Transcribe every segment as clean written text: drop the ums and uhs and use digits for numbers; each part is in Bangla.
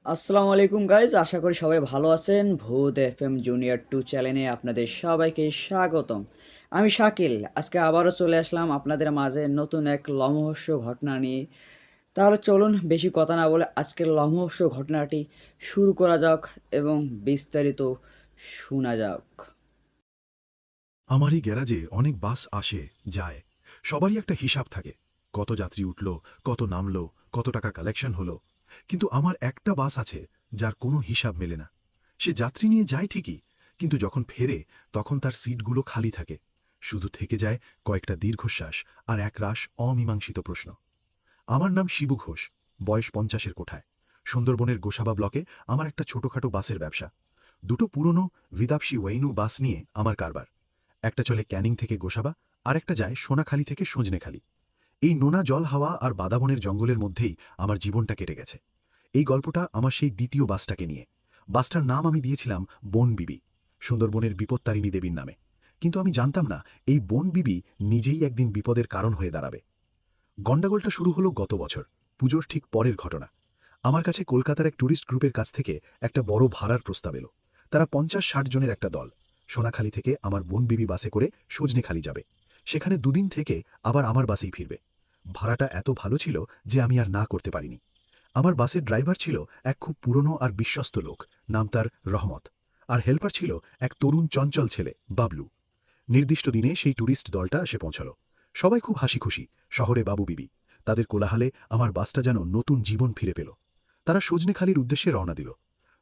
আসসালামু আলাইকুম গাইজ, আশা করি সবাই ভালো আছেন। ভূত এফএম জুনিয়র 2 চ্যানেলে আপনাদের সবাইকে স্বাগতম। আমি শাকিল, আজকে আবারও চলে আসলাম আপনাদের মাঝে নতুন এক লোমহর্ষ ঘটনা নিয়ে। তাহলে চলুন বেশি কথা না বলে আজকের লোমহর্ষ ঘটনাটি শুরু করা যাক এবং বিস্তারিত শোনা যাক। আমারই গ্যারাজে অনেক বাস আসে যায়। সবারই একটা হিসাব থাকে, কত যাত্রী উঠল, কত নামলো, কত টাকা কালেকশন হলো। কিন্তু আমার একটা বাস আছে যার কোনো হিসাব মেলে না। সে যাত্রী নিয়ে যায় ঠিকই, কিন্তু যখন ফেরে তখন তার সিটগুলো খালি থাকে। শুধু থেকে যায় কয়েকটা দীর্ঘশ্বাস আর একরাশ অমীমাংসিত প্রশ্ন। আমার নাম শিবু ঘোষ, বয়স ৫০-এর কোঠায়। সুন্দরবনের গোসাবা ব্লকে আমার একটা ছোটখাটো বাসের ব্যবসা। দুটো পুরনো বিদাপসি ওয়েইনু বাস নিয়ে আমার কারবার। একটা চলে ক্যানিং থেকে গোসাবা, আর একটা যায় সোনাখালি থেকে সজনেখালি। এই নোনা জল, হাওয়া আর বাদাবনের জঙ্গলের মধ্যেই আমার জীবনটা কেটে গেছে। এই গল্পটা আমার সেই দ্বিতীয় বাসটাকে নিয়ে। বাসটার নাম আমি দিয়েছিলাম বন বিবি, সুন্দরবনের বিপত্তারিণী দেবীর নামে। কিন্তু আমি জানতাম না এই বন বিবি নিজেই একদিন বিপদের কারণ হয়ে দাঁড়াবে। গন্ডাগোলটা শুরু হলো গত বছর, পুজোর ঠিক পরের ঘটনা। আমার কাছে কলকাতার এক ট্যুরিস্ট গ্রুপের কাছ থেকে একটা বড় ভাড়ার প্রস্তাব এলো। তারা ৫০-৬০ জনের একটা দল সোনাখালি থেকে আমার বোন বিবি বাসে করে সজনেখালি যাবে। সেখানে দুদিন থেকে আবার আমার বাসেই ফিরবে। ভাড়াটা এত ভালো ছিল যে আমি আর না করতে পারিনি। আমার বাসের ড্রাইভার ছিল এক খুব পুরনো আর বিশ্বস্ত লোক, নাম তার রহমত। আর হেল্পার ছিল এক তরুণ চঞ্চল ছেলে, বাবলু। নির্দিষ্ট দিনে সেই ট্যুরিস্ট দলটা এসে পৌঁছাল। সবাই খুব হাসি খুশি, শহরে বাবু বিবি। তাদের কোলাহলে আমার বাসটা যেন নতুন জীবন ফিরে পেল। তারা সজনেখালির উদ্দেশ্যে রওনা দিল।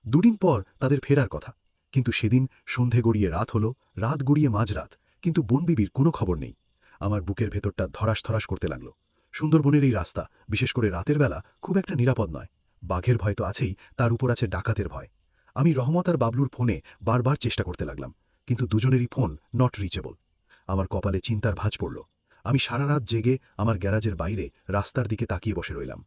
দুদিন পর তাদের ফেরার কথা। কিন্তু সেদিন সন্ধে গড়িয়ে রাত হলো, রাত গড়িয়ে মাঝরাত, কিন্তু বনবিবির কোনো খবর নেই। আমার বুকের ভেতরটা ধরাস ধরাস করতে লাগল। সুন্দরবনের এই রাস্তা, বিশেষ করে রাতের বেলা, খুব একটা নিরাপদ নয়। বাঘের ভয় তো আছেই, তার উপর আছে ডাকাতের ভয়। আমি রহমত আর বাবলুর ফোনে বারবার চেষ্টা করতে লাগলাম, কিন্তু দুজনেরই ফোন নট রিচেবল। আমার কপালে চিন্তার ভাঁজ পড়ল। আমি সারা রাত জেগে আমার গ্যারাজের বাইরে রাস্তার দিকে তাকিয়ে বসে রইলাম।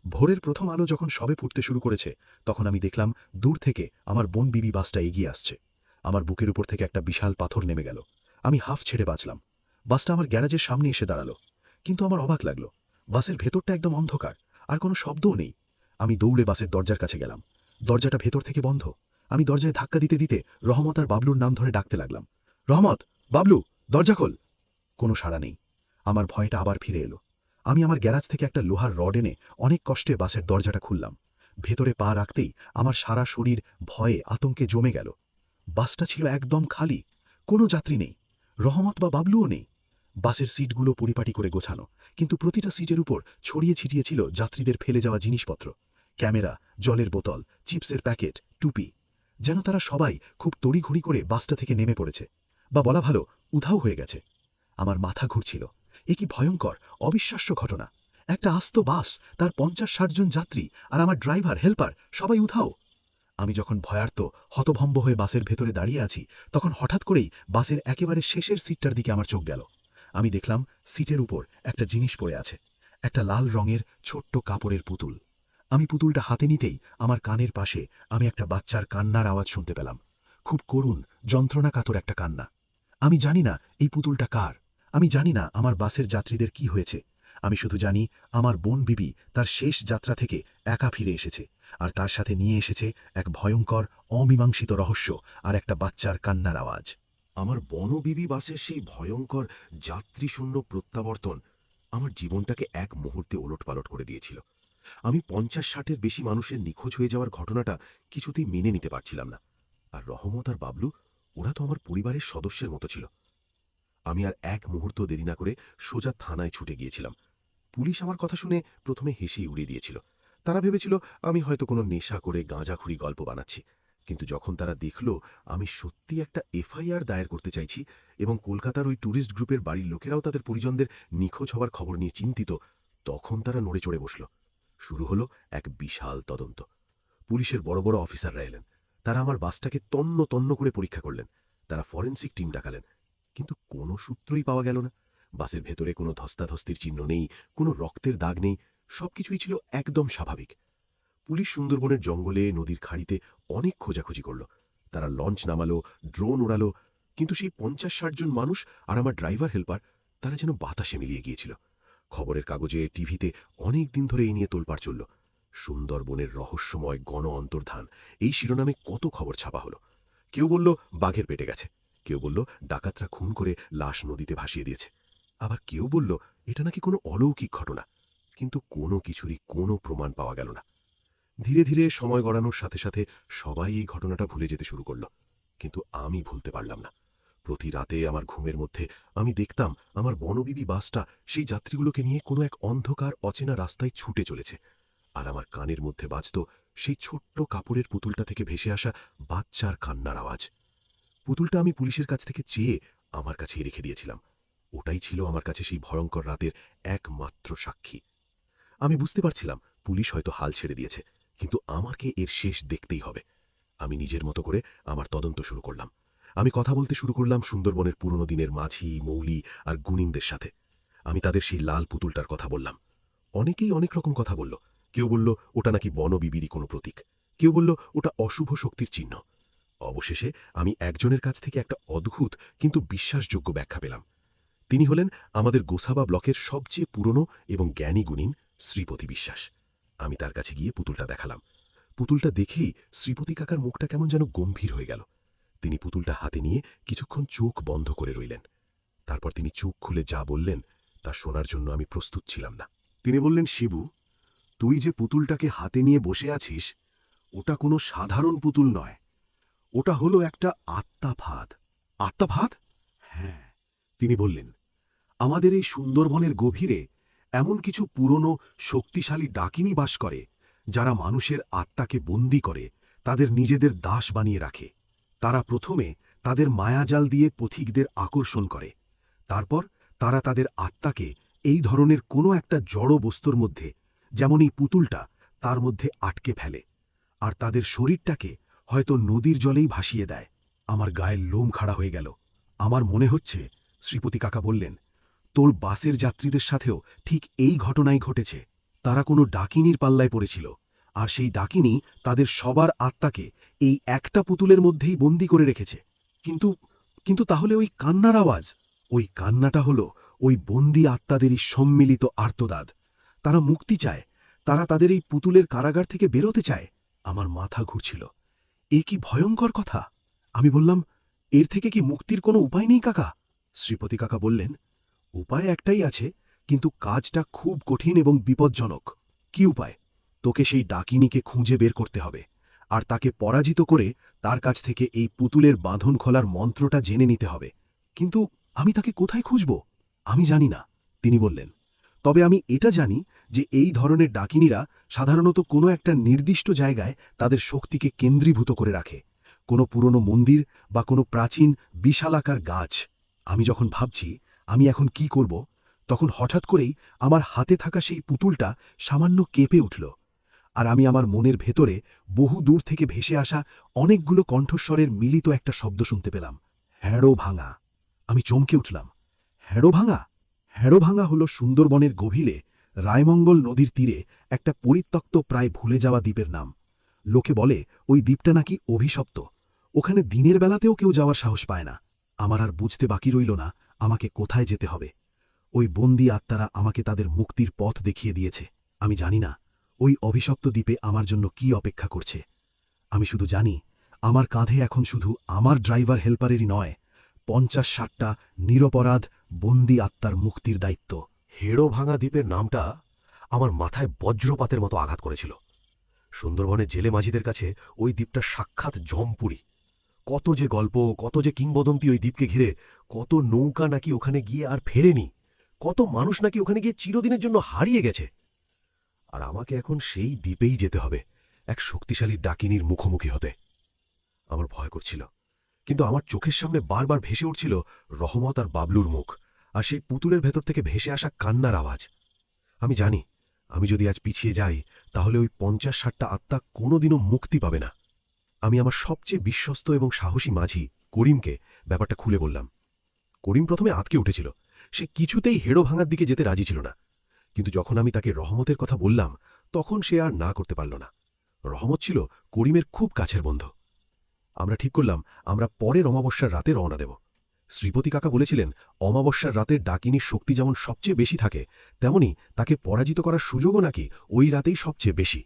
ভোরের প্রথম আলো যখন সবে ফুটতে শুরু করেছে, তখন আমি দেখলাম দূর থেকে আমার বোন বিবি বাসটা এগিয়ে আসছে। আমার বুকের উপর থেকে একটা বিশাল পাথর নেমে গেল। আমি হাফ ছেড়ে বাঁচলাম। বাসটা আমার গ্যারাজের সামনে এসে দাঁড়ালো। কিন্তু আমার অবাক লাগলো, বাসের ভেতরটা একদম অন্ধকার, আর কোনো শব্দও নেই। আমি দৌড়ে বাসের দরজার কাছে গেলাম। দরজাটা ভেতর থেকে বন্ধ। আমি দরজায় ধাক্কা দিতে দিতে রহমত আর বাবলুর নাম ধরে ডাকতে লাগলাম, রহমত, বাবলু, দরজা খোল। কোনো সাড়া নেই। আমার ভয়টা আবার ফিরে এলো। আমি আমার গ্যারাজ থেকে একটা লোহার রড এনে অনেক কষ্টে বাসের দরজাটা খুললাম। ভেতরে পা রাখতেই আমার সারা শরীর ভয়ে আতঙ্কে জমে গেল। বাসটা ছিল একদম খালি, কোনো যাত্রী নেই, রহমত বা বাবলুও নেই। বাসের সিটগুলো পরিপাটি করে গোছানো, কিন্তু প্রতিটা সিটের উপর ছড়িয়ে ছিটিয়ে ছিল যাত্রীদের ফেলে যাওয়া জিনিসপত্র। ক্যামেরা, জলের বোতল, চিপসের প্যাকেট, টুপি। যেন তারা সবাই খুব তড়িঘড়ি করে বাসটা থেকে নেমে পড়েছে, বা বলা ভালো, উধাও হয়ে গেছে। আমার মাথা ঘুরছিল। এ কি ভয়ঙ্কর, অবিশ্বাস্য ঘটনা! একটা আস্ত বাস, তার ৫০-৬০ জন যাত্রী, আর আমার ড্রাইভার, হেল্পার, সবাই উধাও। আমি যখন ভয়ার্ত, হতভম্ব হয়ে বাসের ভেতরে দাঁড়িয়ে আছি, তখন হঠাৎ করেই বাসের একেবারে শেষের সিটটার দিকে আমার চোখ গেল। আমি দেখলাম সিটের উপর একটা জিনিস পড়ে আছে, একটা লাল রঙের ছোট্ট কাপড়ের পুতুল। আমি পুতুলটা হাতে নিতেই আমার কানের পাশে আমি একটা বাচ্চার কান্নার আওয়াজ শুনতে পেলাম। খুব করুণ, যন্ত্রণাকাতর একটা কান্না। আমি জানি না এই পুতুলটা কার। আমি জানি না আমার বাসের যাত্রীদের কি হয়েছে। আমি শুধু জানি আমার বোন বিবি তার শেষ যাত্রা থেকে একা ফিরে এসেছে, আর তার সাথে নিয়ে এসেছে এক ভয়ঙ্কর, অমীমাংসিত রহস্য আর একটা বাচ্চার কান্নার আওয়াজ। আমার বনবিবি বাসের সেই ভয়ঙ্কর যাত্রীশূন্য প্রত্যাবর্তন আমার জীবনটাকে এক মুহূর্তে ওলটপালট করে দিয়েছিল। আমি ৫০-৬০-এর বেশি মানুষের নিখোঁজ হয়ে যাওয়ার ঘটনাটা কিছুতেই মেনে নিতে পারছিলাম না। আর রহমত আর বাবলু, ওরা তো আমার পরিবারের সদস্যের মতো ছিল। আমি আর এক মুহূর্ত দেরি না করে সোজা থানায় ছুটে গিয়েছিলাম। পুলিশ আমার কথা শুনে প্রথমে হেসেই উড়িয়ে দিয়েছিল। তারা ভেবেছিল আমি হয়তো কোনো নেশা করে গাঁজাখুরি গল্প বানাচ্ছি। কিন্তু যখন তারা দেখল আমি সত্যি একটা এফআইআর দায়ের করতে চাইছি এবং কলকাতার ওই ট্যুরিস্ট গ্রুপের বাড়ির লোকেরাও তাদের পরিজনদের নিখোঁজ হওয়ার খবর নিয়ে চিন্তিত, তখন তারা নড়ে চড়ে বসল। শুরু হলো এক বিশাল তদন্ত। পুলিশের বড় বড় অফিসাররা এলেন। তারা আমার বাসটাকে তন্ন তন্ন করে পরীক্ষা করলেন। তারা ফরেনসিক টিম ডাকালেন। কিন্তু কোনো সূত্রই পাওয়া গেল না। বাসের ভেতরে কোনো ধস্তাধস্তির চিহ্ন নেই, কোনো রক্তের দাগ নেই। সবকিছুই ছিল একদম স্বাভাবিক। পুলিশ সুন্দরবনের জঙ্গলে, নদীর খাড়িতে অনেক খোঁজাখুঁজি করল। তারা লঞ্চ নামালো, ড্রোন ওড়ালো, কিন্তু সেই ৫০-৬০ জন মানুষ আর আমার ড্রাইভার হেল্পার, তারা যেন বাতাসে মিলিয়ে গিয়েছিল। খবরের কাগজে, টিভিতে অনেক দিন ধরে এই নিয়ে তোলপাড় চলল। সুন্দরবনের রহস্যময় গণ অন্তর্ধান এই শিরোনামে কত খবর ছাপা হলো। কেউ বলল বাঘের পেটে গেছে, কেউ বলল ডাকাতরা খুন করে লাশ নদীতে ভাসিয়ে দিয়েছে, আবার কেউ বলল এটা নাকি কোনো অলৌকিক ঘটনা। কিন্তু কোনো কিছুরই কোনো প্রমাণ পাওয়া গেল না। ধীরে ধীরে সময় গড়ানোর সাথে সাথে সবাই এই ঘটনাটা ভুলে যেতে শুরু করল, কিন্তু আমি ভুলতে পারলাম না। প্রতি রাতে আমার ঘুমের মধ্যে আমি দেখতাম আমার বনবিবি বাসটা সেই যাত্রীগুলোকে নিয়ে কোনো এক অন্ধকার অচেনা রাস্তায় ছুটে চলেছে, আর আমার কানের মধ্যে বাজত সেই ছোট্ট কাপড়ের পুতুলটা থেকে ভেসে আসা বাচ্চার কান্নার আওয়াজ। পুতুলটা আমি পুলিশের কাছ থেকে চেয়ে আমার কাছেই রেখে দিয়েছিলাম। ওটাই ছিল আমার কাছে সেই ভয়ঙ্কর রাতের একমাত্র সাক্ষী। আমি বুঝতে পারছিলাম পুলিশ হয়তো হাল ছেড়ে দিয়েছে, কিন্তু আমাকে এর শেষ দেখতেই হবে। আমি নিজের মতো করে আমার তদন্ত শুরু করলাম। আমি কথা বলতে শুরু করলাম সুন্দরবনের পুরনো দিনের মাঝি, মৌলি আর গুণিনদের সাথে। আমি তাদের সেই লাল পুতুলটার কথা বললাম। অনেকেই অনেক রকম কথা বলল। কেউ বলল ওটা নাকি বনবিবিরই কোনো প্রতীক, কেউ বলল ওটা অশুভ শক্তির চিহ্ন। অবশেষে আমি একজনের কাছ থেকে একটা অদ্ভুত কিন্তু বিশ্বাসযোগ্য ব্যাখ্যা পেলাম। তিনি হলেন আমাদের গোসাবা ব্লকের সবচেয়ে পুরনো এবং জ্ঞানী গুণিন শ্রীপতি বিশ্বাস। আমি তার কাছে গিয়ে পুতুলটা দেখালাম। পুতুলটা দেখেই শ্রীপতি কাকার মুখটা কেমন যেন গম্ভীর হয়ে গেল। তিনি পুতুলটা হাতে নিয়ে কিছুক্ষণ চোখ বন্ধ করে রইলেন। তারপর তিনি চোখ খুলে যা বললেন তা শোনার জন্য আমি প্রস্তুত ছিলাম না। তিনি বললেন, শিবু, তুই যে পুতুলটাকে হাতে নিয়ে বসে আছিস ওটা কোনো সাধারণ পুতুল নয়, ওটা হলো একটা আত্মাফাদ। আত্মাফাদ? হ্যাঁ, তিনি বললেন, আমাদের এই সুন্দরবনের গভীরে এমন কিছু পুরনো শক্তিশালী ডাকিনী বাস করে যারা মানুষের আত্মাকে বন্দী করে তাদের নিজেদের দাস বানিয়ে রাখে। তারা প্রথমে তাদের মায়াজাল দিয়ে পথিকদের আকর্ষণ করে, তারপর তারা তাদের আত্মাকে এই ধরনের কোনো একটা জড় বস্তুর মধ্যে, যেমন এই পুতুলটা, তার মধ্যে আটকে ফেলে, আর তাদের শরীরটাকে হয়তো নদীর জলেই ভাসিয়ে দেয়। আমার গায়ের লোম খাড়া হয়ে গেল। আমার মনে হচ্ছে, শ্রীপতি কাকা বললেন, তোর বাসের যাত্রীদের সাথেও ঠিক এই ঘটনাই ঘটেছে। তারা কোনো ডাকিনীর পাল্লায় পড়েছিল, আর সেই ডাকিনী তাদের সবার আত্মাকে এই একটা পুতুলের মধ্যেই বন্দী করে রেখেছে। কিন্তু কিন্তু তাহলে ওই কান্নার আওয়াজ, ওই কান্নাটা হলো ওই বন্দী আত্মাদেরই সম্মিলিত আর্তনাদ। তারা মুক্তি চায়, তারা তাদের এই পুতুলের কারাগার থেকে বেরোতে চায়। আমার মাথা ঘুরছিল। এ কি ভয়ঙ্কর কথা! আমি বললাম, এর থেকে কি মুক্তির কোনো উপায় নেই কাকা? শ্রীপতি কাকা বললেন, উপায় একটাই আছে, কিন্তু কাজটা খুব কঠিন এবং বিপজ্জনক। কি উপায়? তোকে সেই ডাকিনীকে খুঁজে বের করতে হবে, আর তাকে পরাজিত করে তার কাছ থেকে এই পুতুলের বাঁধন খোলার মন্ত্রটা জেনে নিতে হবে। কিন্তু আমি তাকে কোথায় খুঁজব? আমি জানি না, তিনি বললেন। তবে আমি এটা জানি যে এই ধরনের ডাকিনীরা সাধারণত কোনো একটা নির্দিষ্ট জায়গায় তাদের শক্তিকে কেন্দ্রীভূত করে রাখে, কোনো পুরনো মন্দির বা কোনো প্রাচীন বিশালাকার গাছ। আমি যখন ভাবছি আমি এখন কি করব, তখন হঠাৎ করেই আমার হাতে থাকা সেই পুতুলটা সামান্য কেঁপে উঠল, আর আমি আমার মনের ভেতরে বহু দূর থেকে ভেসে আসা অনেকগুলো কণ্ঠস্বরের মিলিত একটা শব্দ শুনতে পেলাম, হ্যাঁড়ো ভাঙা। আমি চমকে উঠলাম। হ্যাঁড়ো ভাঙা? হ্যাঁড়ো ভাঙা হল সুন্দরবনের গভীরে রায়মঙ্গল নদীর তীরে একটা পরিত্যক্ত প্রায় ভুলে যাওয়া দ্বীপের নাম। লোকে বলে ওই দ্বীপটা নাকি অভিশপ্ত, ওখানে দিনের বেলাতেও কেউ যাওয়ার সাহস পায় না। আমার আর বুঝতে বাকি রইল না আমাকে কোথায় যেতে হবে। ওই বন্দী আত্মারা আমাকে তাদের মুক্তির পথ দেখিয়ে দিয়েছে। আমি জানি না ওই অভিশপ্ত দ্বীপে আমার জন্য কি অপেক্ষা করছে। আমি শুধু জানি আমার কাঁধে এখন শুধু আমার ড্রাইভার হেল্পারেরই নয়, ৫০-৬০টা নিরপরাধ বন্দী আত্মার মুক্তির দায়িত্ব। হেড়ো ভাঙা দ্বীপের নামটা আমার মাথায় বজ্রপাতের মতো আঘাত করেছিল। সুন্দরবনের জেলে মাঝিদের কাছে ওই দ্বীপটা সাক্ষাৎ জমপুরি। কত যে গল্প, কত যে কিংবদন্তি ওই দ্বীপকে ঘিরে। কত নৌকা নাকি ওখানে গিয়ে আর ফেরেনি, কত মানুষ নাকি ওখানে গিয়ে চিরদিনের জন্য হারিয়ে গেছে। আর আমাকে এখন সেই দ্বীপেই যেতে হবে, এক শক্তিশালী ডাকিনীর মুখোমুখি হতে। আমার ভয় করছিল, কিন্তু আমার চোখের সামনে বারবার ভেসে উঠছিল রহমত আর বাবলুর মুখ, আর সেই পুতুলের ভেতর থেকে ভেসে আসা কান্নার আওয়াজ। আমি জানি আমি যদি আজ পিছিয়ে যাই তাহলে ওই ৫০-৬০টা আত্মা কোনোদিনও মুক্তি পাবে না। আমি আমার সবচেয়ে বিশ্বস্ত এবং সাহসী মাঝি করিমকে ব্যাপারটা খুলে বললাম। করিম প্রথমে আঁতকে উঠেছিল, সে কিছুতেই হেড়ো ভাঙার দিকে যেতে রাজি ছিল না। কিন্তু যখন আমি তাকে রহমতের কথা বললাম তখন সে আর না করতে পারল না। রহমত ছিল করিমের খুব কাছের বন্ধু। আমরা ঠিক করলাম আমরা পরের অমাবস্যার রাতে রওনা দেব। শ্রীপতি কাকা বলেছিলেন, অমাবস্যার রাতে ডাকিনীর শক্তি যেমন সবচেয়ে বেশি থাকে, তেমনি তাকে পরাজিত করার সুযোগও নাকি ওই রাতেই সবচেয়ে বেশি।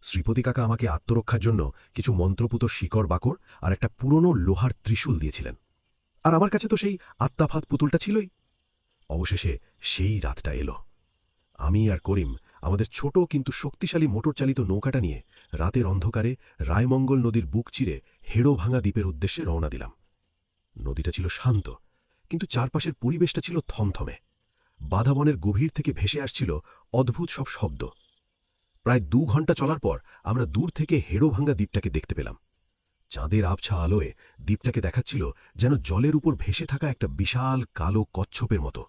শ্রীপতি কাকা আমাকে আত্মরক্ষার জন্য কিছু মন্ত্রপুত শিকড় বাকড় আর একটা পুরনো লোহার ত্রিশূল দিয়েছিলেন। আর আমার কাছে তো সেই আত্মাফাত পুতুলটা ছিলই। অবশেষে সেই রাতটা এলো। আমি আর করিম আমাদের ছোট কিন্তু শক্তিশালী মোটর চালিত নৌকাটা নিয়ে রাতের অন্ধকারে রায়মঙ্গল নদীর বুক চিরে হেড়ো ভাঙা দ্বীপের উদ্দেশ্যে রওনা দিলাম। নদীটা ছিল শান্ত, কিন্তু চারপাশের পরিবেশটা ছিল থমথমে। বাধাবনের গভীর থেকে ভেসে আসছিল অদ্ভুত সব শব্দ। প্রায় 2 ঘন্টা চলার পর আমরা দূর থেকে হেড়ো ভাঙা দ্বীপটাকে দেখতে পেলাম। চাঁদের আবছা আলোয় দ্বীপটাকে দেখাচ্ছিল যেন জলের উপর ভেসে থাকা একটা বিশাল কালো কচ্ছপের মতো।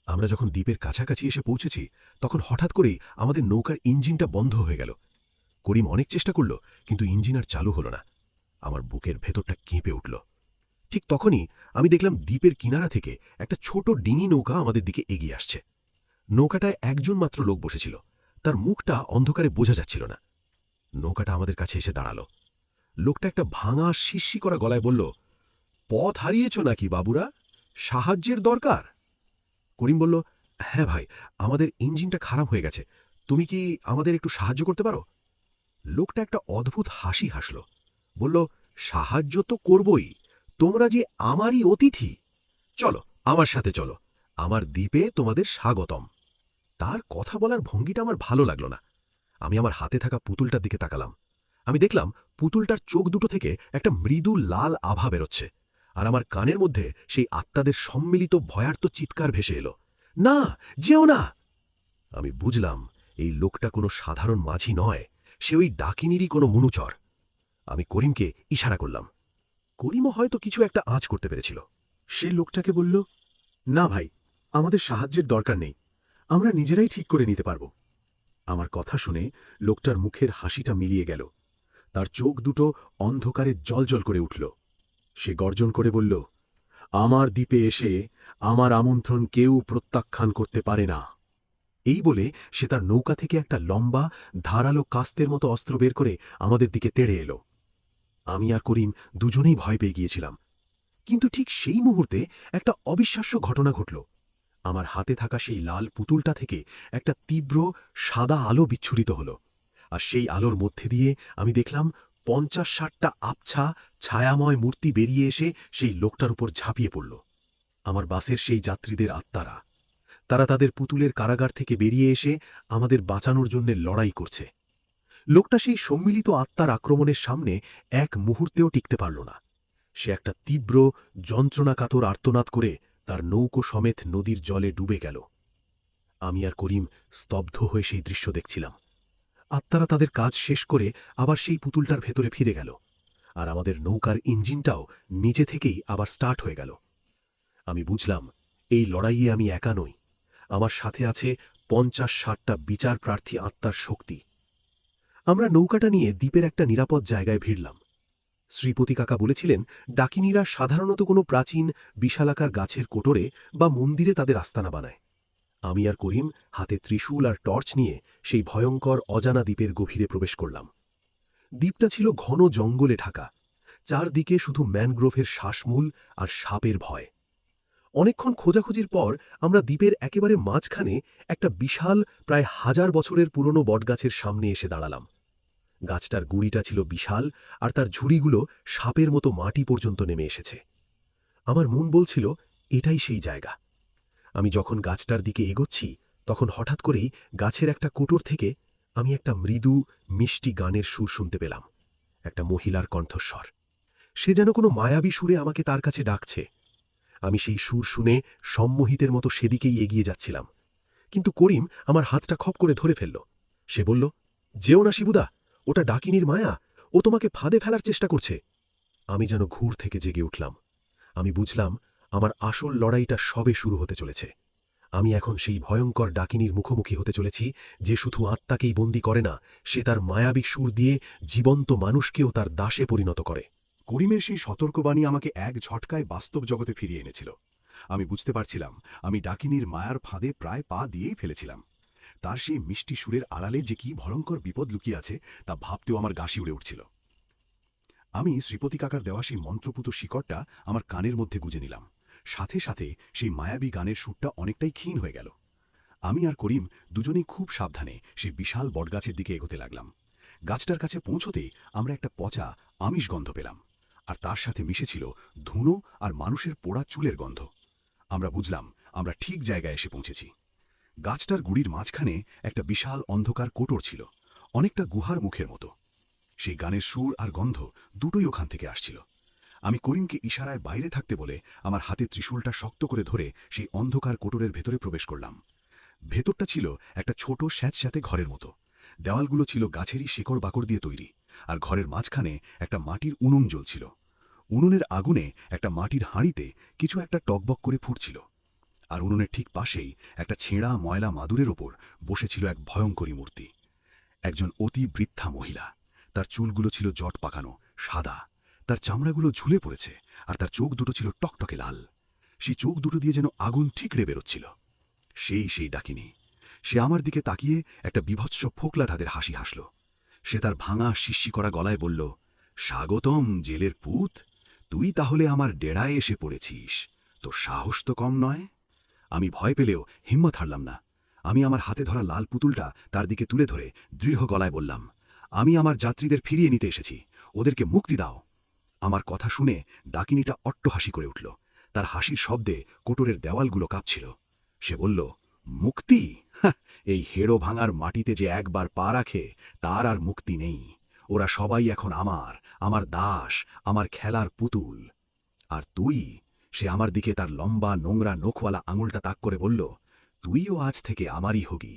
আমরা যখন দ্বীপের কাছাকাছি এসে পৌঁছেছি তখন হঠাৎ করেই আমাদের নৌকার ইঞ্জিনটা বন্ধ হয়ে গেল। করিম অনেক চেষ্টা করল, কিন্তু ইঞ্জিন আর চালু হলো না। আমার বুকের ভেতরটা কেঁপে উঠল। ঠিক তখনই আমি দেখলাম দ্বীপের কিনারা থেকে একটা ছোট ডিঙি নৌকা আমাদের দিকে এগিয়ে আসছে। নৌকাটায় একজন মাত্র লোক বসেছিল, তার মুখটা অন্ধকারে বোঝা যাচ্ছিল না। নৌকাটা আমাদের কাছে এসে দাঁড়ালো। লোকটা একটা ভাঙা শিরশি করা গলায় বলল, পথ হারিয়েছ নাকি বাবুরা? সাহায্যের দরকার? করিম বলল, হ্যাঁ ভাই, আমাদের ইঞ্জিনটা খারাপ হয়ে গেছে, তুমি কি আমাদের একটু সাহায্য করতে পারো? লোকটা একটা অদ্ভুত হাসি হাসল, বলল, সাহায্য তো করবই, তোমরা যে আমারই অতিথি। চলো আমার সাথে চলো, আমার দ্বীপে তোমাদের স্বাগতম। তার কথা বলার ভঙ্গিটা আমার ভালো লাগলো না। আমি আমার হাতে থাকা পুতুলটার দিকে তাকালাম। আমি দেখলাম পুতুলটার চোখ দুটো থেকে একটা মৃদু লাল আভা বেরোচ্ছে, আর আমার কানের মধ্যে সেই আত্মাদের সম্মিলিত ভয়ার্ত চিৎকার ভেসে এলো, না, যেও না! আমি বুঝলাম এই লোকটা কোনো সাধারণ মাঝি নয়, সে ওই ডাকিনীরই কোনো মনুচর। আমি করিমকে ইশারা করলাম। করিমও হয়তো কিছু একটা আঁচ করতে পেরেছিল। সে লোকটাকে বলল, না ভাই, আমাদের সাহায্যের দরকার নেই, আমরা নিজেরাই ঠিক করে নিতে পারব। আমার কথা শুনে লোকটার মুখের হাসিটা মিলিয়ে গেল, তার চোখ দুটো অন্ধকারে জ্বলজ্বল করে উঠল। সে গর্জন করে বলল, আমার দ্বীপে এসে আমার আমন্ত্রণ কেউ প্রত্যাখ্যান করতে পারে না। এই বলে সে তার নৌকা থেকে একটা লম্বা ধারালো কাস্তের মতো অস্ত্র বের করে আমাদের দিকে তেড়ে এলো। আমি আর করিম দুজনেই ভয় পেয়ে গিয়েছিলাম। কিন্তু ঠিক সেই মুহূর্তে একটা অবিশ্বাস্য ঘটনা ঘটল। আমার হাতে থাকা সেই লাল পুতুলটা থেকে একটা তীব্র সাদা আলো বিচ্ছুরিত হল, আর সেই আলোর মধ্যে দিয়ে আমি দেখলাম 50-60টা আবছা ছায়াময় মূর্তি বেরিয়ে এসে সেই লোকটার উপর ঝাঁপিয়ে পড়ল। আমার বাসের সেই যাত্রীদের আত্মারা, তারা তাদের পুতুলের কারাগার থেকে বেরিয়ে এসে আমাদের বাঁচানোর জন্য লড়াই করছে। লোকটা সেই সম্মিলিত আত্মার আক্রমণের সামনে এক মুহূর্তেও টিকতে পারল না। সে একটা তীব্র যন্ত্রণাকাতর আর্তনাদ করে তার নৌকো সমেত নদীর জলে ডুবে গেল। আমি আর করিম স্তব্ধ হয়ে সেই দৃশ্য দেখছিলাম। আত্মারা তাদের কাজ শেষ করে আবার সেই পুতুলটার ভেতরে ফিরে গেল, আর আমাদের নৌকার ইঞ্জিনটাও নিজে থেকেই আবার স্টার্ট হয়ে গেল। আমি বুঝলাম এই লড়াইয়ে আমি একা নই, আমার সাথে আছে 50-60টা বিচার প্রার্থী আত্মার শক্তি। আমরা নৌকাটা নিয়ে দ্বীপের একটা নিরাপদ জায়গায় ভিড়লাম। শ্রীপতি কাকা বলেছিলেন, ডাকিনীরা সাধারণত কোনো প্রাচীন বিশালাকার গাছের কোটরে বা মন্দিরে তাদের আস্তানা বানায়। আমি আর করিম হাতে ত্রিশূল আর টর্চ নিয়ে সেই ভয়ঙ্কর অজানা দ্বীপের গভীরে প্রবেশ করলাম। দ্বীপটা ছিল ঘন জঙ্গলে ঢাকা, চারদিকে শুধু ম্যানগ্রোভের শ্বাসমূল আর সাপের ভয়। অনেকক্ষণ খোঁজাখুঁজির পর আমরা দ্বীপের একেবারে মাঝখানে একটা বিশাল প্রায় 1000 বছরের পুরনো বটগাছের সামনে এসে দাঁড়ালাম। গাছটার গুঁড়িটা ছিল বিশাল, আর তার ঝুড়িগুলো সাপের মতো মাটি পর্যন্ত নেমে এসেছে। আমার মন বলছিল এটাই সেই জায়গা। আমি যখন গাছটার দিকে এগোচ্ছি তখন হঠাৎ করেই গাছের একটা কোটর থেকে আমি একটা মৃদু মিষ্টি গানের সুর শুনতে পেলাম, একটা মহিলার কণ্ঠস্বর। সে যেন কোনো মায়াবী সুরে আমাকে তার কাছে ডাকছে। আমি সেই সুর শুনে সম্মোহিতের মতো সেদিকেই এগিয়ে যাচ্ছিলাম, কিন্তু করিম আমার হাতটা খপ করে ধরে ফেলল। সে বলল, যেও না শিবুদা, ওটা ডাকিনীর মায়া, ও তোমাকে ফাঁদে ফেলার চেষ্টা করছে। আমি যেন ঘুর থেকে জেগে উঠলাম। আমি বুঝলাম আমার আসল লড়াইটা সবে শুরু হতে চলেছে। আমি এখন সেই ভয়ঙ্কর ডাকিনীর মুখোমুখি হতে চলেছি, যে শুধু আত্মাকেই বন্দী করে না, সে তার মায়াবী সুর দিয়ে জীবন্ত মানুষকেও তার দাসে পরিণত করে। করিমের সেই সতর্কবাণী আমাকে এক ঝটকায় বাস্তব জগতে ফিরিয়ে এনেছিল। আমি বুঝতে পারছিলাম আমি ডাকিনীর মায়ার ফাঁদে প্রায় পা দিয়েই ফেলেছিলাম। তার সেই মিষ্টি সুরের আড়ালে যে কি ভয়ঙ্কর বিপদ লুকিয়ে আছে তা ভাবতেও আমার গাশি উড়ে উঠছিল। আমি শ্রীপতি কাকার দেওয়া সেই মন্ত্রপুত শিকড়টা আমার কানের মধ্যে গুঁজে নিলাম। সাথে সাথে সেই মায়াবী গানের সুরটা অনেকটাই ক্ষীণ হয়ে গেল। আমি আর করিম দুজনেই খুব সাবধানে সেই বিশাল বটগাছের দিকে এগোতে লাগলাম। গাছটার কাছে পৌঁছতেই আমরা একটা পচা আমিষ গন্ধ পেলাম, আর তার সাথে মিশেছিল ধুনো আর মানুষের পোড়া চুলের গন্ধ। আমরা বুঝলাম আমরা ঠিক জায়গায় এসে পৌঁছেছি। গাছটার গুড়ির মাঝখানে একটা বিশাল অন্ধকার কোটর ছিল, অনেকটা গুহার মুখের মতো। সেই গানের সুর আর গন্ধ দুটোই ওখান থেকে আসছিল। আমি করিমকে ইশারায় বাইরে থাকতে বলে আমার হাতে ত্রিশূলটা শক্ত করে ধরে সেই অন্ধকার কোটরের ভেতরে প্রবেশ করলাম। ভেতরটা ছিল একটা ছোট স্যাঁতস্যাঁতে ঘরের মতো। দেওয়ালগুলো ছিল গাছেরই শেকড় বাকড় দিয়ে তৈরি, আর ঘরের মাঝখানে একটা মাটির উনুন জ্বলছিল। উনুনের আগুনে একটা মাটির হাঁড়িতে কিছু একটা টকবক করে ফুটছিল, আর উনুনের ঠিক পাশেই একটা ছেঁড়া ময়লা মাদুরের ওপর বসেছিল এক ভয়ঙ্করী মূর্তি। একজন অতি বৃদ্ধা মহিলা। তার চুলগুলো ছিল জট পাকানো সাদা, তার চামড়াগুলো ঝুলে পড়েছে, আর তার চোখ দুটো ছিল টকটকে লাল। সেই চোখ দুটো দিয়ে যেন আগুন ঠিকরে বেরোচ্ছিল। সেই ডাকিনী। সে আমার দিকে তাকিয়ে একটা বিভৎস ফোকলা ঢাদের হাসি হাসল। সে তার ভাঙা শিষ্যি করা গলায় বলল, স্বাগতম জেলের পুত, তুই তাহলে আমার ডেরায় এসে পড়েছিস, তোর সাহস তো কম নয়। আমি ভয় পেলেও হিম্মত হারলাম না। আমি আমার হাতে ধরা লাল পুতুলটা তার দিকে তুলে ধরে দৃঢ় গলায় বললাম, আমি আমার যাত্রীদের ফিরিয়ে নিতে এসেছি, ওদেরকে মুক্তি দাও। আমার কথা শুনে ডাকিনীটা অট্টহাসি করে উঠল। তার হাসির শব্দে কোটরের দেওয়ালগুলো কাঁপছিল। সে বলল, মুক্তি? এই হেড়ো ভাঙার মাটিতে যে একবার পা রাখে তার আর মুক্তি নেই। ওরা সবাই এখন আমার দাস, আমার খেলার পুতুল। আর তুই? সে আমার দিকে তার লম্বা নোংরা নখওয়ালা আঙুলটা তাক করে বলল, তুইও আজ থেকে আমারই হবি।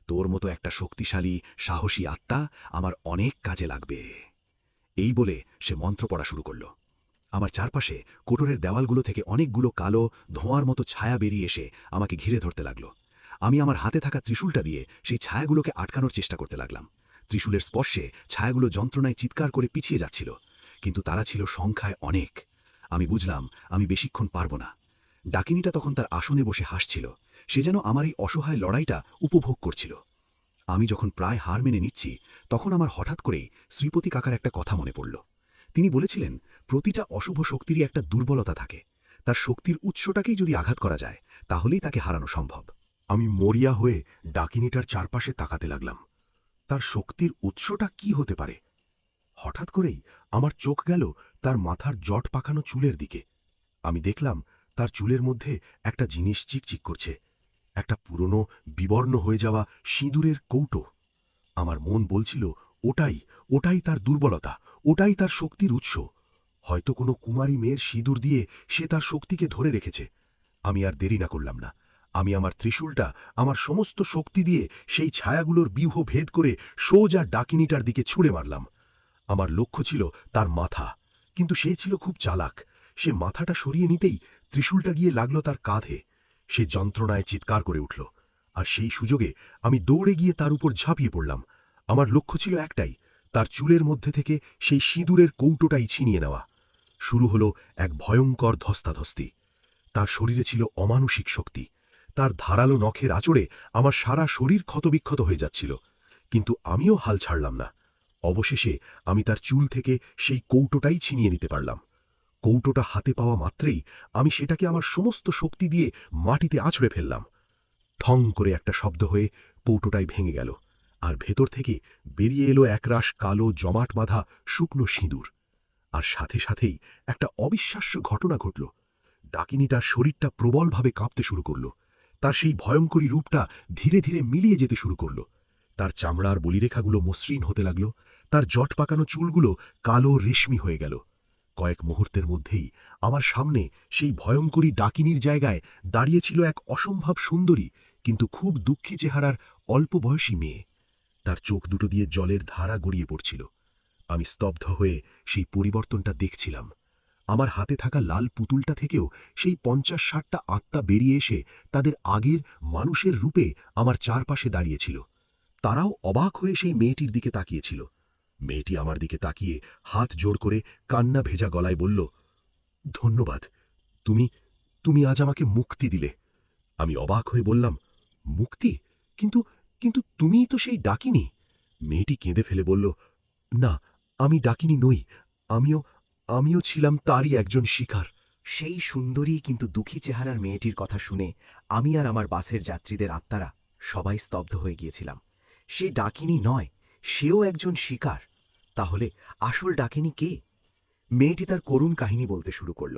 তোর মতো একটা শক্তিশালী সাহসী আত্মা আমার অনেক কাজে লাগবে। এই বলে সে মন্ত্র পড়া শুরু করল। আমার চারপাশে কোটরের দেওয়ালগুলো থেকে অনেকগুলো কালো ধোঁয়ার মতো ছায়া বেরিয়ে এসে আমাকে ঘিরে ধরতে লাগল। আমি আমার হাতে থাকা ত্রিশূলটা দিয়ে সেই ছায়াগুলোকে আটকানোর চেষ্টা করতে লাগলাম। ত্রিশূলের স্পর্শে ছায়াগুলো যন্ত্রণায় চিৎকার করে পিছিয়ে যাচ্ছিল, কিন্তু তারা ছিল সংখ্যায় অনেক। আমি বুঝলাম আমি বেশিক্ষণ পারব না। ডাকিনীটা তখন তার আসনে বসে হাসছিল। সে যেন আমার এই অসহায় লড়াইটা উপভোগ করছিল। আমি যখন প্রায় হার মেনে নিচ্ছি, তখন আমার হঠাৎ করেই শ্রীপতি কাকার একটা কথা মনে পড়ল। তিনি বলেছিলেন, প্রতিটা অশুভ শক্তিরই একটা দুর্বলতা থাকে। তার শক্তির উৎসটাকেই যদি আঘাত করা যায়, তাহলেই তাকে হারানো সম্ভব। আমি মরিয়া হয়ে ডাকিনীটার চারপাশে তাকাতে লাগলাম। তার শক্তির উৎসটা কি হতে পারে? হঠাৎ করেই আমার চোখ গেল তার মাথার জট পাকানো চুলের দিকে। আমি দেখলাম তার চুলের মধ্যে একটা জিনিস চিকচিক করছে, একটা পুরনো বিবর্ণ হয়ে যাওয়া সিঁদুরের কৌটো। আমার মন বলছিল, ওটাই তার দুর্বলতা, ওটাই তার শক্তির উৎস। হয়তো কোনো কুমারী মেয়ের সিঁদুর দিয়ে সে তার শক্তিকে ধরে রেখেছে। আমি আর দেরি না করলাম না। আমি আমার ত্রিশূলটা আমার সমস্ত শক্তি দিয়ে সেই ছায়াগুলোর ব্যূহ ভেদ করে সোজা ডাকিনীটার দিকে ছুঁড়ে মারলাম। আমার লক্ষ্য ছিল তার মাথা, কিন্তু সে ছিল খুব চালাক। সে মাথাটা সরিয়ে নিতেই ত্রিশূলটা গিয়ে লাগল তার কাঁধে। সে যন্ত্রণায় চিৎকার করে উঠল, আর সেই সুযোগে আমি দৌড়ে গিয়ে তার উপর ঝাঁপিয়ে পড়লাম। আমার লক্ষ্য ছিল একটাই, তার চুলের মধ্যে থেকে সেই সিঁদুরের কৌটোটাই ছিনিয়ে নেওয়া। শুরু হলো এক ভয়ঙ্কর ধস্তাধস্তি। তার শরীরে ছিল অমানুষিক শক্তি। তার ধারালো নখের আঁচড়ে আমার সারা শরীর ক্ষতবিক্ষত হয়ে যাচ্ছিল, কিন্তু আমিও হাল ছাড়লাম না। অবশেষে আমি তার চুল থেকে সেই কৌটোটাই ছিনিয়ে নিতে পারলাম। কৌটোটা হাতে পাওয়া মাত্রেই আমি সেটাকে আমার সমস্ত শক্তি দিয়ে মাটিতে আছড়ে ফেললাম। ঠং করে একটা শব্দ হয়ে কৌটোটাই ভেঙে গেল, আর ভেতর থেকে বেরিয়ে এলো একরাশ কালো জমাট বাঁধা শুকনো সিঁদুর। আর সাথে সাথেই একটা অবিশ্বাস্য ঘটনা ঘটল। ডাকিনীটার শরীরটা প্রবলভাবে কাঁপতে শুরু করল। তার সেই ভয়ঙ্করী রূপটা ধীরে ধীরে মিলিয়ে যেতে শুরু করল। তার চামড়ার বলিরেখাগুলো মসৃণ হতে লাগল, তার জট পাকানো চুলগুলো কালো রেশমি হয়ে গেল। কয়েক মুহূর্তের মধ্যেই আমার সামনে সেই ভয়ঙ্করী ডাকিনীর জায়গায় দাঁড়িয়েছিল এক অসম্ভব সুন্দরী কিন্তু খুব দুঃখী চেহারার অল্প বয়সী মেয়ে। তার চোখ দুটো দিয়ে জলের ধারা গড়িয়ে পড়ছিল। আমি স্তব্ধ হয়ে সেই পরিবর্তনটা দেখছিলাম। আমার হাতে থাকা লাল পুতুলটা থেকেও সেই ৫০-৬০টা আত্মা বেরিয়ে এসে তাদের আগের মানুষের রূপে আমার চারপাশে দাঁড়িয়েছিল। তারাও অবাক হয়ে সেই মেয়েটির দিকে তাকিয়েছিল। মেয়েটি আমার দিকে তাকিয়ে হাত জোড় করে কান্না ভেজা গলায় বলল, ধন্যবাদ, তুমি আজ আমাকে মুক্তি দিলে। আমি অবাক হয়ে বললাম, মুক্তি? কিন্তু কিন্তু তুমিই তো সেই ডাকিনী। মেয়েটি কেঁদে ফেলে বলল, না, আমি ডাকিনী নই, আমিও ছিলাম তারই একজন শিকার। সেই সুন্দরী কিন্তু দুঃখী চেহারার মেয়েটির কথা শুনে আমি আর আমার বাসের যাত্রীদের আত্মারা সবাই স্তব্ধ হয়ে গিয়েছিলাম। সে ডাকিনী নয়, সেও একজন শিকার। তাহলে আসল ডাকিনী কে? মেয়েটি তার করুণ কাহিনী বলতে শুরু করল।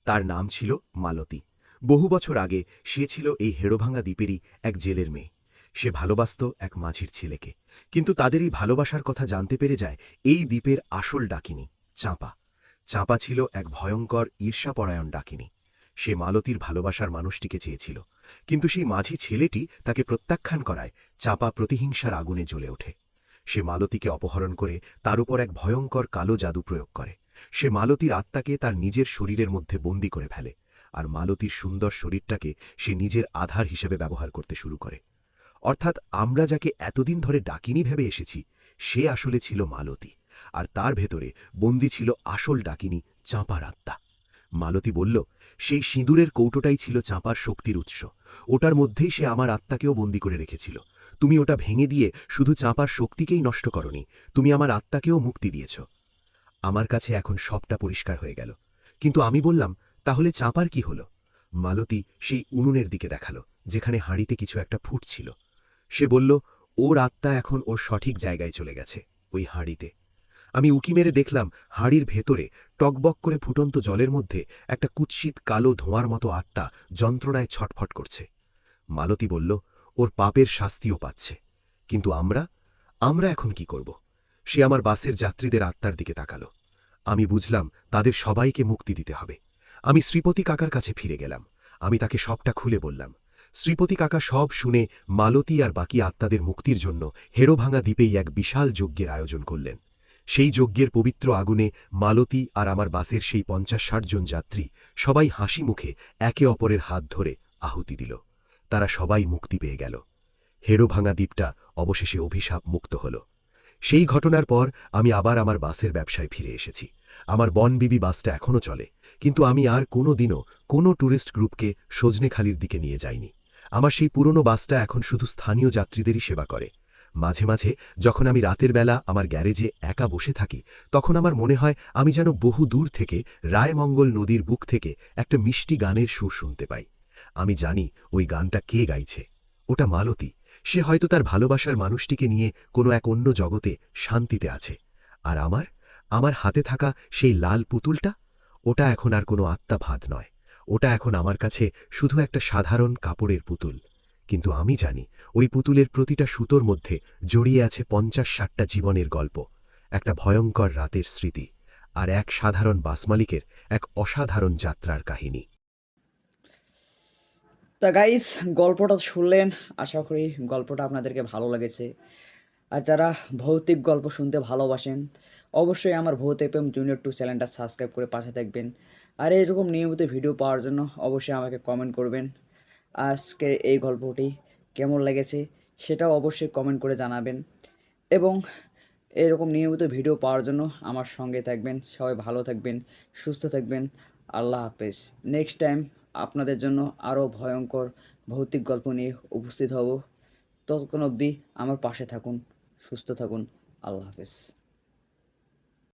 তার নাম ছিল মালতী। বহু বছর আগে সে ছিল এই হেড়োভাঙা দ্বীপেরই এক জেলের মেয়ে। সে ভালোবাসত এক মাঝির ছেলেকে, কিন্তু তাদের এই ভালোবাসার কথা জানতে পেরে যায় এই দ্বীপের আসল ডাকিনী চাঁপা। চাঁপা ছিল এক ভয়ঙ্কর ঈর্ষাপরায়ণ ডাকিনী। সে মালতীর ভালোবাসার মানুষটিকে চেয়েছিল, কিন্তু সেই মাঝি ছেলেটি তাকে প্রত্যাখ্যান করায় চাঁপা প্রতিহিংসার আগুনে জ্বলে ওঠে। সে মালতীকে অপহরণ করে তার উপর এক ভয়ঙ্কর কালো জাদু প্রয়োগ করে। সে মালতীর আত্মাকে তার নিজের শরীরের মধ্যে বন্দী করে ফেলে, আর মালতীর সুন্দর শরীরটাকে সে নিজের আধার হিসেবে ব্যবহার করতে শুরু করে। অর্থাৎ আমরা যাকে এতদিন ধরে ডাকিনী ভেবে এসেছি, সে আসলে ছিল মালতী, আর তার ভেতরে বন্দী ছিল আসল ডাকিনী চাঁপার আত্মা। মালতী বলল, সেই সিঁদুরের কৌটোটাই ছিল চাঁপার শক্তির উৎস। ওটার মধ্যেই সে আমার আত্মাকেও বন্দী করে রেখেছিল। তুমি ওটা ভেঙে দিয়ে শুধু চাঁপার শক্তিকেই নষ্ট করনি, তুমি আমার আত্মাকেও মুক্তি দিয়েছ। আমার কাছে এখন সবটা পরিষ্কার হয়ে গেল। কিন্তু আমি বললাম, তাহলে চাঁপার কি হলো? মালতী সেই উনুনের দিকে দেখালো, যেখানে হাঁড়িতে কিছু একটা ফুটছিল। সে বলল, ওর আত্মা এখন ওর সঠিক জায়গায় চলে গেছে, ওই হাঁড়িতে। আমি উকি মেরে দেখলাম হাঁড়ির ভেতরে টকবক করে ফুটন্ত জলের মধ্যে একটা কুৎসিত কালো ধোঁয়ার মতো আত্মা যন্ত্রণায় ছটফট করছে। মালতী বলল, ওর পাপের শাস্তিও পাচ্ছে। কিন্তু আমরা এখন কি করব? সে আমার বাসের যাত্রীদের আত্মার দিকে তাকালো। আমি বুঝলাম তাদের সবাইকে মুক্তি দিতে হবে। আমি শ্রীপতি কাকার কাছে ফিরে গেলাম। আমি তাকে সবটা খুলে বললাম। শ্রীপতি কাকা সব শুনে মালতী আর বাকি আত্মাদের মুক্তির জন্য হেড়োভাঙা দ্বীপেই এক বিশাল যজ্ঞের আয়োজন করলেন। সেই যজ্ঞের পবিত্র আগুনে মালতী আর আমার বাসের সেই ৫০-৬০ জন যাত্রী সবাই হাসি মুখে একে অপরের হাত ধরে আহুতি দিল। তারা সবাই মুক্তি পেয়ে গেল। হেড়োভাঙা দ্বীপটা অবশেষে অভিশাপ মুক্ত হল। সেই ঘটনার পর আমি আবার আমার বাসের ব্যবসায় ফিরে এসেছি। আমার বনবিবি বাসটা এখনও চলে, কিন্তু আমি আর কোনো দিনও কোনো ট্যুরিস্ট গ্রুপকে সজনেখালির দিকে নিয়ে যাইনি। আমার সেই পুরনো বাসটা এখন শুধু স্থানীয় যাত্রীদেরই সেবা করে। মাঝে মাঝে যখন আমি রাতের বেলা আমার গ্যারেজে একা বসে থাকি, তখন আমার মনে হয় আমি যেন বহু দূর থেকে রায়মঙ্গল নদীর বুক থেকে একটা মিষ্টি গানের সুর শুনতে পাই। আমি জানি ওই গানটা কে গাইছে। ওটা মালতী। সে হয়তো তার ভালোবাসার মানুষটিকে নিয়ে কোনো এক অন্য জগতে শান্তিতে আছে। আর আমার হাতে থাকা সেই লাল পুতুলটা, ওটা এখন আর কোনো আত্মাভাত নয়। ওটা এখন আমার কাছে শুধু একটা সাধারণ কাপড়ের পুতুল। কিন্তু আমি জানি ওই পুতুলের প্রতিটা সুতোর মধ্যে জড়িয়ে আছে ৫০-৬০টা জীবনের গল্প, একটা ভয়ঙ্কর রাতের স্মৃতি, আর এক সাধারণ বাসমালিকের এক অসাধারণ যাত্রার কাহিনী। তা গাইস, গল্পটা শুনলেন। আশা করি গল্পটা আপনাদেরকে ভালো লেগেছে। আর যারা ভৌতিক গল্প শুনতে ভালোবাসেন, অবশ্যই আমার ভূত এফএম জুনিয়র 2 চ্যানেলটা সাবস্ক্রাইব করে পাশে থাকবেন। আর এরকম নিয়মিত ভিডিও পাওয়ার জন্য অবশ্যই আমাকে কমেন্ট করবেন। আজকে এই গল্পটি কেমন লেগেছে সেটাও অবশ্যই কমেন্ট করে জানাবেন। এবং এরকম নিয়মিত ভিডিও পাওয়ার জন্য আমার সঙ্গে থাকবেন। সবাই ভালো থাকবেন, সুস্থ থাকবেন। আল্লাহ হাফেজ। নেক্সট টাইম আপনাদের জন্য আরও ভয়ঙ্কর ভৌতিক গল্প নিয়ে উপস্থিত হব। ততক্ষণ অবধি আমার পাশে থাকুন, সুস্থ থাকুন। আল্লাহ হাফেজ।